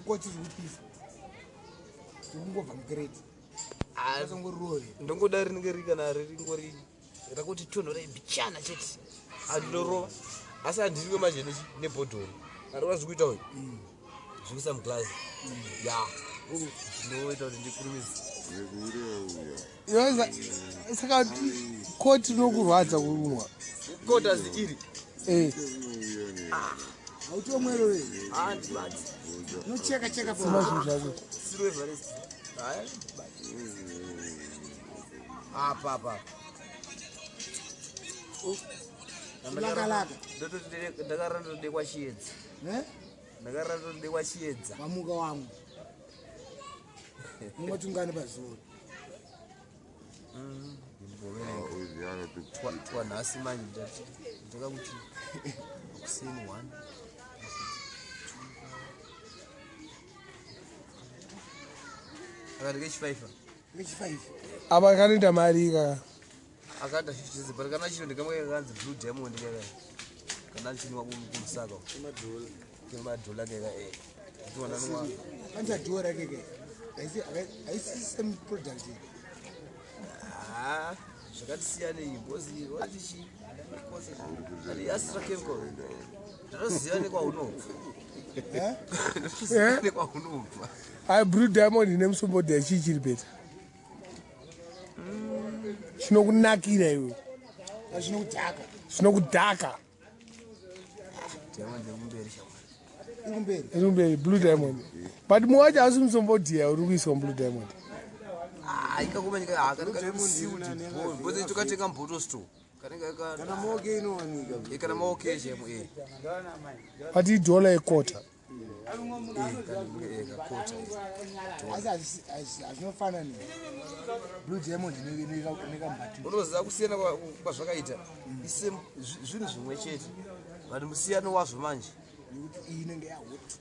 koti zvekupisa zvekungobva mukereti ndongoda rinenge kana ringori rakuti tonhorei mbichana chete andorova asi handiri kwemanje nebhodhoro arikwazi kuita uyu zvikuisa muglazi ya ndinoita kuti ndikurumidze saka koti nokurwadza kurumwa koti azi iri hautomwero we handibati nocheka cheka sema zvinhu zvako siroevaresti haya apa lakalaka ndakarara ndodekwa chiedza ndakarara ndodekwa chiedza mamuka wangu munotungani pazuva twanhasi manje ndakakuti kuseni 1 akati kechi5 apa kanoita mari kaka akaita 50 but kana chino ndikamwe kakanzi Blue Diamond kaka kana chinwa kumusaka kemadhola kaka ndiwana nwa kanja dhora keke haisi same product zvakati siyane imbozi watichi ari Astra Chemical ndatoziva nekwahunobva ndatoziva nekwahunobva hai Blue Diamond nemusombodhi chii chiri beta chinokunakira iwe zvinokudhaka ikumberi Blue Diamond but muwacho hausi musombodhiya uri kuiswa Blue Diamond ikakumanyikaa tokatenga mboto store kana maoke chemo but idhola ekota azvinofana Blue Diamond nekambati unoziva kusiyana kwazvakaita zvinhu zvimwe chete but musiyano wazvo manje iyi inenge yahoto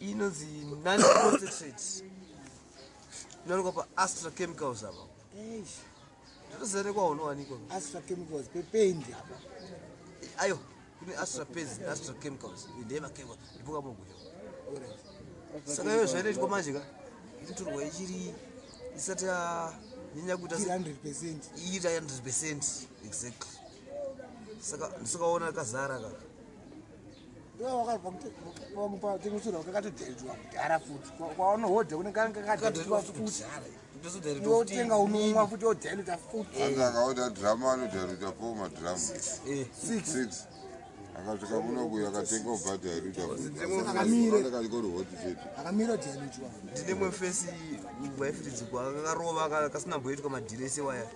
inonzi non-concentrate inowanikwa paAstra Chemicals apa ndatoziva nekwaunowanikwa Astra Chemicals pependi apa ayo kune Astra Paints Astra Chemicals ndeyemachemical ipoka muguyo saka iyo zvainoitwa manje ka inotorwa ichiri isati yanyanya kuita 100% iita 100% exactly saka ndisakaona kazara kaka tengesura kakatodhaidzwa kudhara futi kwaonohodha kunekakadhaidzwa futi otenga unomwa futi odhailuta futi akaona drama anodhailuta 4 madhiramu 6 akasvika kunokuya akatenga ubhadhailuta akamira odhailuchwa ndine mwefesi waifiridzikwa kakarova kasina mboitwa madhiresi waya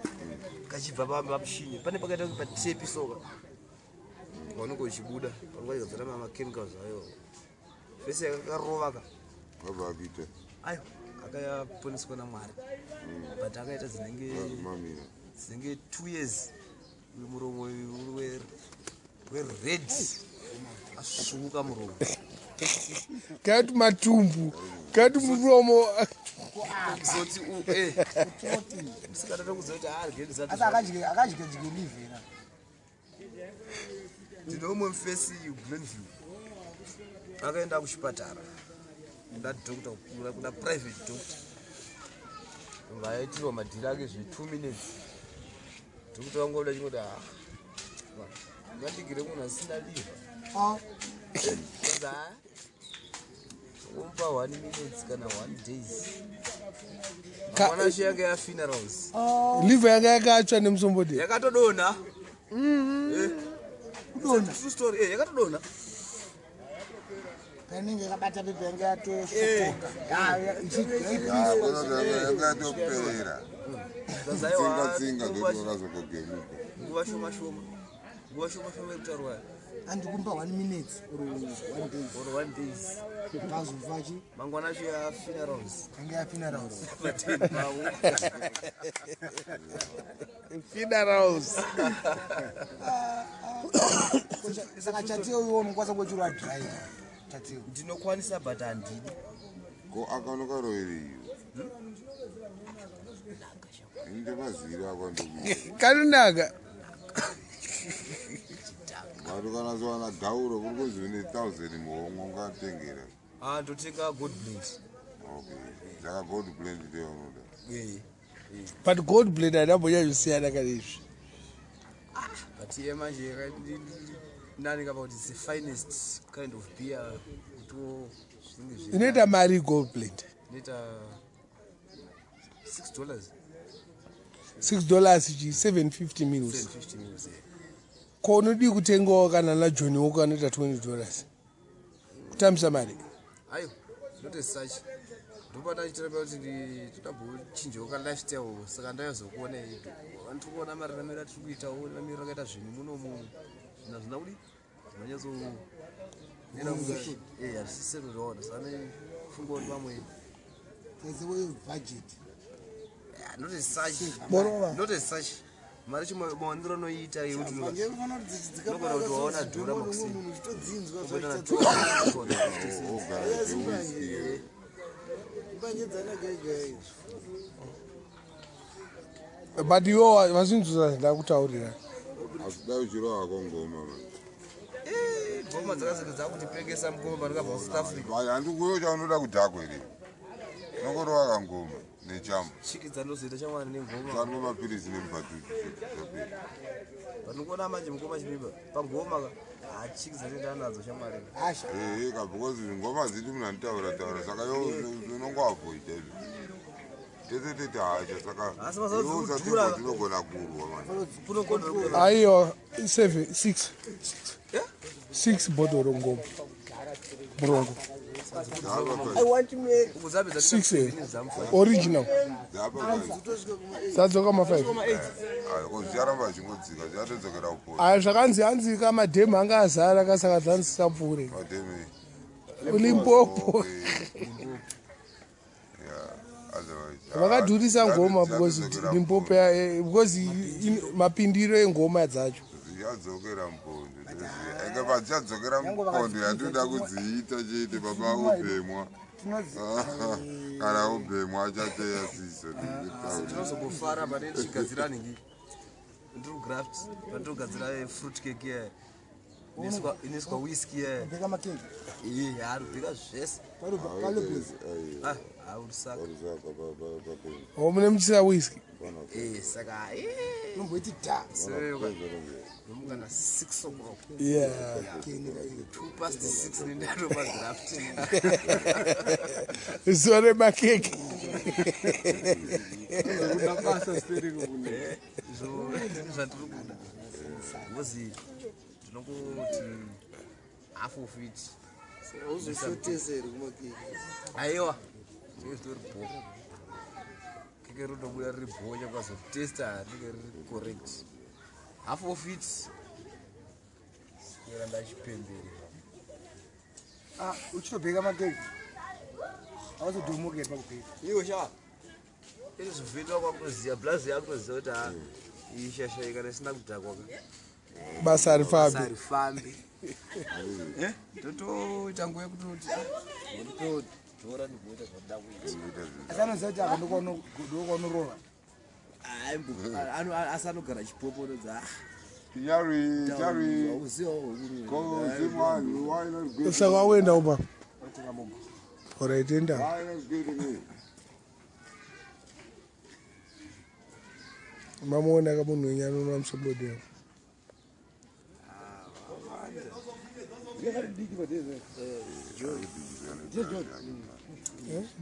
kachibva pamushini pane pakaita kuti patepi soka vanonge uchibuda vanongaidzara mamachemicals ayo fesi yakakarova ka abakita ayo akayaponeswa namwari but akaita dzinenge 2 years uyu muromo uri wered asvuka muromo kati matumbu kati muromo kuzoti ndisikada tokuziva kuti akadyedye livera ndine umwe mufesi Glenview akaenda kuchipatara nadhokta kuna private doctor vaitirwa madhiri ake zve2 minutes dhokta vangoda chingoti ngandigire munhu asina liva umupa 1 minutes kana 1 days mangwana sho yange yafunerals liva yanga yakatsva nemusombodhi yakatodonha true story yakatodonha kanenge kabata pepe yanga yatoshokoka yakatopera tsinga dzotorazokogemuka nguva shoma shoma yekutarwa andikumba 1 minute or 1 days vazovachi mangwana acho yafunerals yanga yafunerals funerals saka chatio iwo unokwanisa kuchirwa drive chatio ndinokwanisa but handidi ko akanokaroeriyo ndevazira akwandokuita kanonaka vanhu kana zowana gauro kuri kuzivine 1000 muhomwe ungatengera ndotenga gold blade. Okay. Saka gold blend ndiyo unoda. But gold blade andambonyanyosiyana kanizvi. But here manje nani about it's the finest kind of beer. Inoita mari gold blade. Inoita $6. $6 ichi 750 mils. 750 mils. Ko unodi kutengawo kana naJohn Walker anoita $20. Kutamisa mari. Ayo, not as such. Ndopata chitirapa kuti ndinambochinjawo ka lifestyle saka ndayozokuona ido. Vantu kuona mararamiro atiri kuitawo raramiro rakaita zvinhu munomu. Zvina zvina kudi? Zvinonyazo nena kuti hazvisisero zvaona. Saka funga kuti vamwe There's a way of budget. not as such. Moreover. Not as such. Mari chimawandiro noita yekuti Manje unoona kuti nogona kuti waona dhora makusini. munhu zvitodzinzwa Ogona zvachitadzana gaigai. But iwo vasinzwa ndakutaurira. Asida uchiro wako ngoma. ngoma dzakazokudza kutipengesa mukoma panokabva kuSouth Africa. Handikuyo chaunoda kudhakwa ere. Nongorova ngoma nechambo. Chikidza ndozoita chamwari nengoma. Tsarwa mapirizi nemubhatuti. Panongona manje mukoma chimimba. Pangoma chikidza ndoenda nadzo chamwari. Asha. Because ngoma dziti munhu anotaura saka unongoavoida izvo. Tese tete hacha saka tinogona kurwa manje. Aiyo 6 bottle ngoma. Brongo. I want to make 6 original. Zadzoka ma5. Zviaramba zvichingodzika zvichatodzokera kupora. Aya zvakanzi hanzika madhemu anga azara kasaka dzanzisa mvure. Madhemu Limpopo. Vakadhurisa ngoma because Limpopo because mapindiro engoma dzacho. Zvichadzokera mupondo. Enge padzichadzokera mupondo yatoda kudziita chete baba ubhemwa. Kana ubhemwa achateyasisa. Tinozongofara pane tichigadzira nhingi. Ndinograft patinogadzira fruit cake iya. Iniswa whisky iya. beka makeke. Arubheka zvese. Urusaka. Mune muchisa whisky. Saka Unomboiti dha. nomungana 6 o'clock. Yeah. 6 nendaro pagraft. Zore makeke. Zvandiri kuda. Ngozi ndinongoti half of it. Uzosoteseri kumakeke. Aiwa. Zvitori bhoko. Keke rotobuda riri bhonya kwazotesta rinenge riri correct. Half of it era ndachipembere. Uchitobheka makeke. Auzodomokera pakubheka. Iwo sha. Ini zvivhetwa kwakutoziya blazi yakutoziya kuti ishashaika nesina kudhakwa. Basa harifambi. Sarifambi. Totoita nguva yekutoti ndotora ndikuita zvoda kuita. Asanoziva kuti aka ndokwanorova. Asi anogara chipoponodza. Saka wawenda uba. Alright, enda. Mamuona kama munhu wenyana unomsobodi.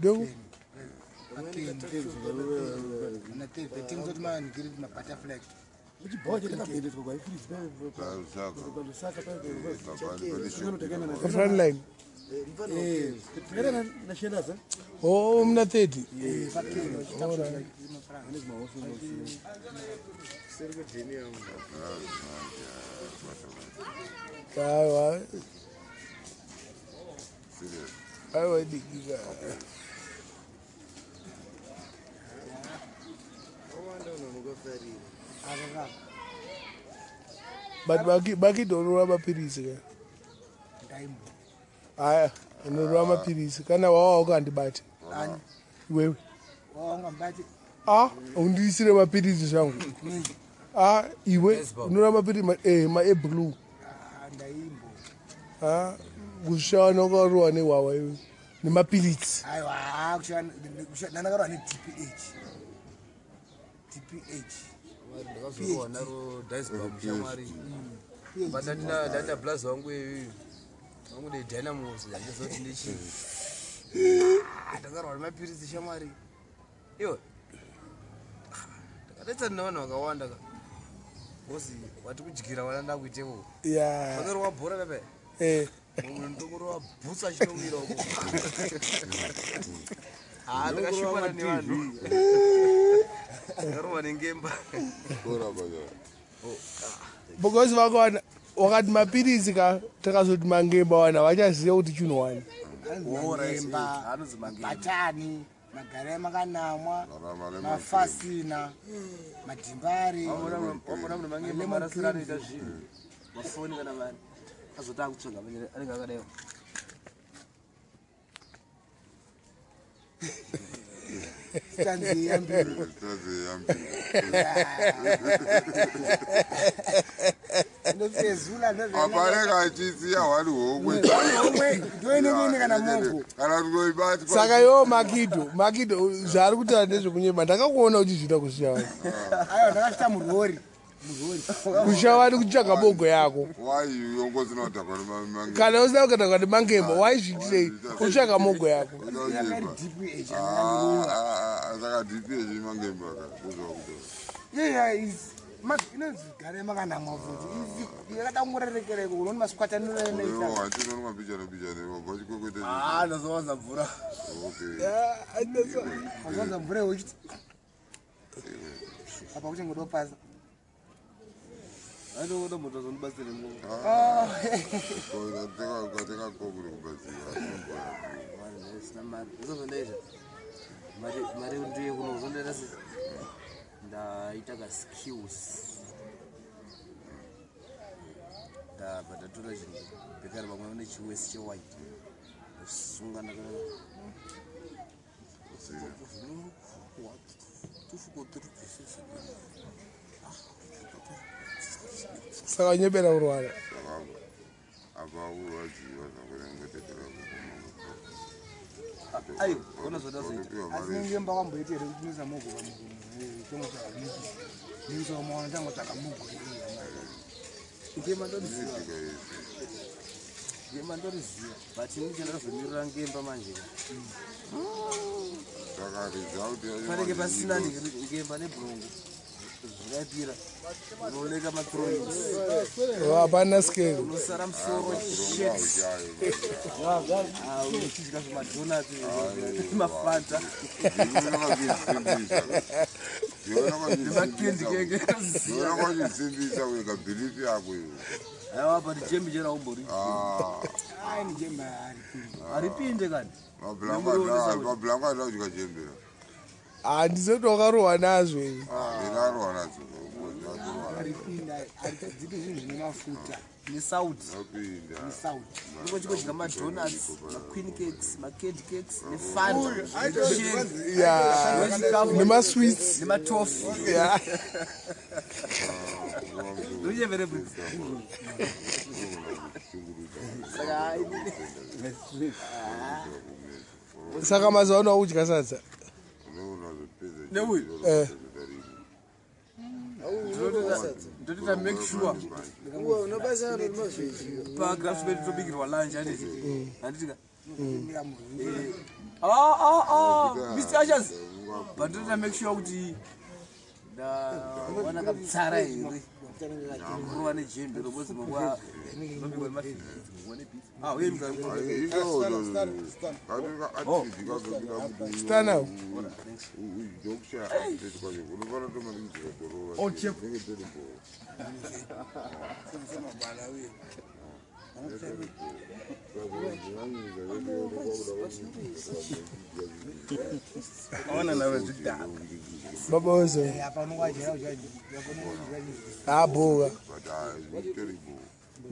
Deu. Things that man get my butterfly. Front line. Oh, mna 30. Alright. Aiwa digiga. But baki donorwa mapirisi ka. Aya, unorwa mapirisi kana wawa ukandibata. Wewe. Wangambati. Undisire mapirisi zvangu. Iwe unorwa mapirisi ma blue. Ndaimbo. Kushana kwaruwa newawa iwe. nemapilitsi. Aiwa, ndanakarwa ne-DPH. DPH. ndakazorowa naro daisbam shamwari but ndanda plus wangu nedynamos andizoti ndechii ndakarwa nemapirisi shamwari iwe ndakadaitsa nevanhu vakawanda ka kozi wati kudyira vana ndakuitevo vakarova bhora pepe ndokurova bhutsa achinomira uko ndakashumana nevanhu ndakarova nengemba because vakawana wakati mapirisi ka takazoti mangemba wana vachaziva kuti chinowana Ngemba, bhatani, magare makanamwa, mafasina, madimbari. wabona kuti mangemba marasira anoita zvinhu mafoni kana vanhu azoti akutsvaga anenge akadaiwa Stanzi yambiri. Ndofezula apareka achisiya hwari homwe ndoinenge kana mogo. kana kuibati saka iwo makido zvaari kutaura ndezvekunyemba ndakakuona uchizvida kushiya wani Aiwa, ndakashita murori. kushiya wani kutsvaga bogo yako waiyongozinotakwa kana usina kukatakwa nemangemba waizviitirei kutsvaga mogo yako DPH. saka dph mangemba Inonzi gare makanamwa futi. Yakatangurarekereko unoni maswataniroenda. handinonwa pichana wabva chikokwete ndazowanza mvura Kwanza mvura yochiti. Apa kuchengodo pasa. anoona moto azondibatsire katenga koburi kubatsira sina mari izozondaita mari ndiye kuno uzondaita se ndaita kaskills ndabva ndatora chinhu bekari vamwe vane chiwesi chewhite ndasunga saka nyebera urwara apa urwadziwa zakurengetetera ayo ona zodazoita Asi ngemba kwamboita here kuti noisa mogo pamugomo. Tomotsvaga miki. Ndinoisa mawana tangotsvaga mogo. ngemba ndoriziva but muchenda ndazomirira ngemba manje panenge pasina ngemba nebhurungu zvakaipira unooneka matroins hapana skeli unosara musoro uchidya zvemadonati nemafanta nemakendi keke kwachisimbisa kuika bhirifi yako iwe aiwa but jembi chera umbori Ai ni jemba haripinde kani mabhulangu aida kudya jembera handizoti wakarohwa nazvo ivi ndinarohwa nadzo aripinda arikadzipi zvinhu zvine mafuta nesauti apinda nesauti. ndiko chikodya madonuts maqueen cakes makendi cakes nefanta nemasweets nematofi ndochevere saka mazuva ano audya sadza ndotoita make sure pagraph bedu tobikirwa lunch handitika mr ashas but ndotoita make sure kuti ndawana kamutsara here kurova nejembe robozi mangwa nobikwa stanau babozo Apa unongwajera uchaji. boka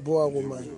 boka kumani